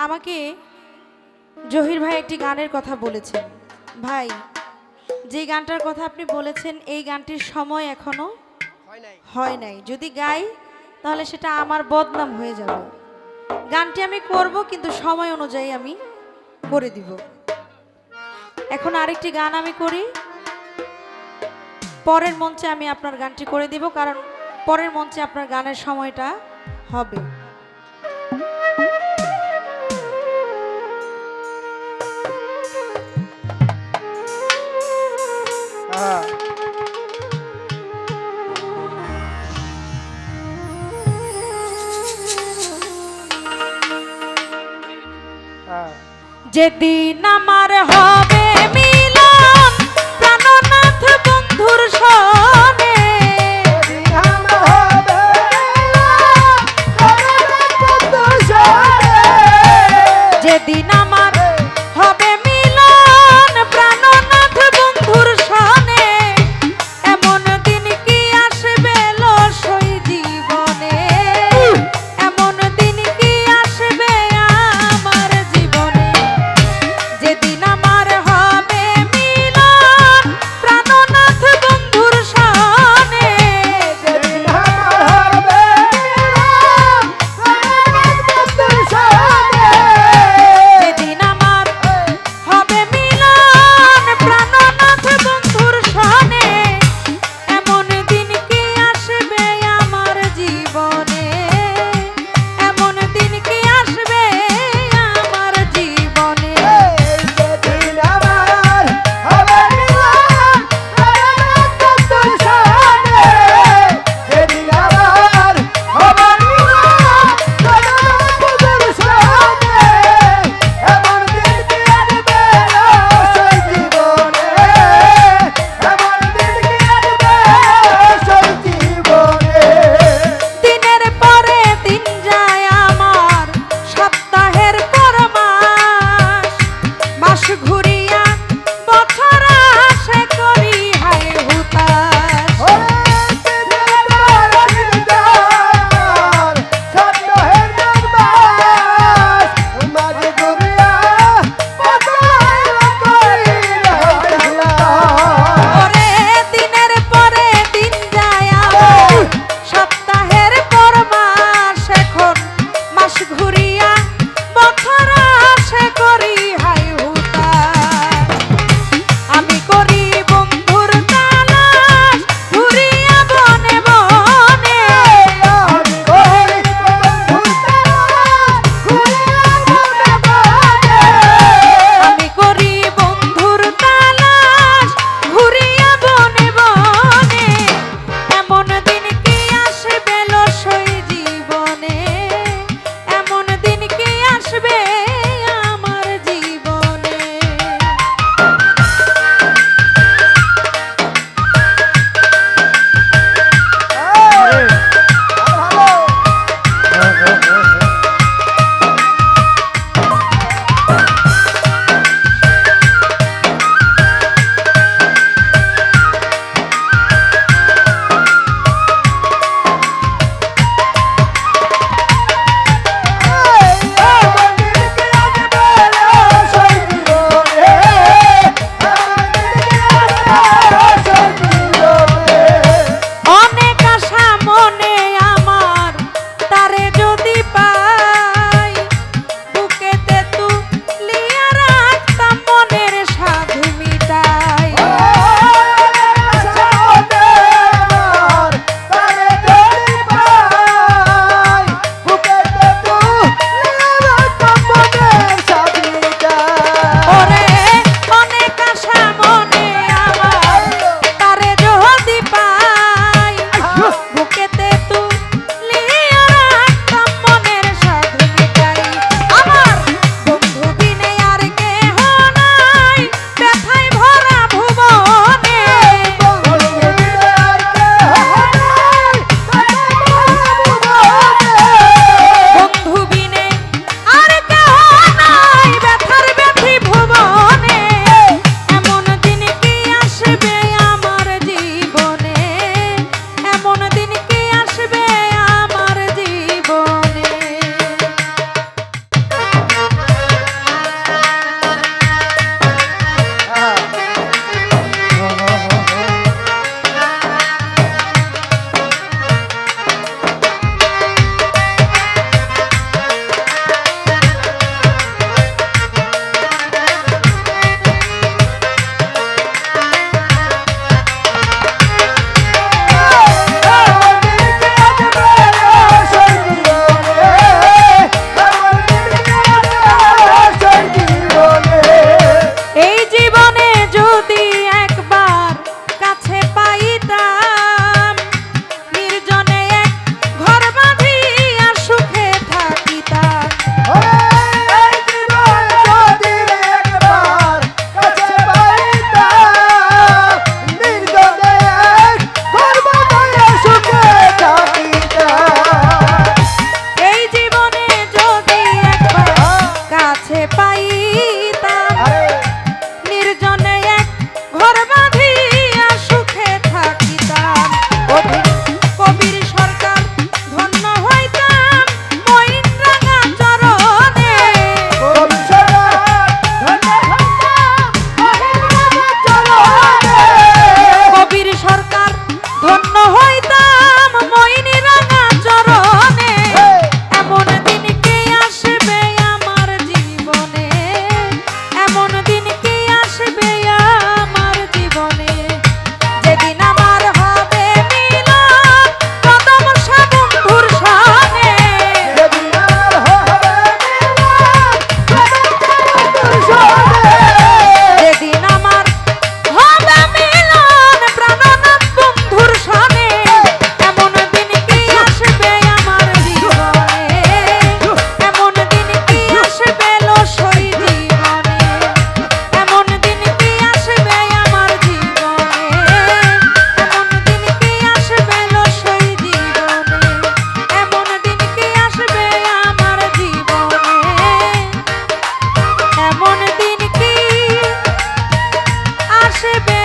আমাকে জহির ভাই একটি গানের কথা বলেছেন। ভাই, যে গানটার কথা আপনি বলেছেন এই গানটির সময় এখনো হয় নাই। যদি গাই তাহলে সেটা আমার বদনাম হয়ে যাবে। গানটি আমি করব, কিন্তু সময় অনুযায়ী আমি করে দিব। এখন আরেকটি গান আমি করি, পরের মঞ্চে আমি আপনার গানটি করে দিব, কারণ পরের মঞ্চে আপনার গানের সময়টা হবে। যেদিন আমার হবে মিলন প্রাণনাথ বন্ধুর সনে, যেদিন আমার হবে মিলন প্রাণনাথ বন্ধুর সনে, এমন দিন কি আসবে লসই জীবনে, এমন দিন কি আসবে আমার জীবনে, যেদিন আমার আসবে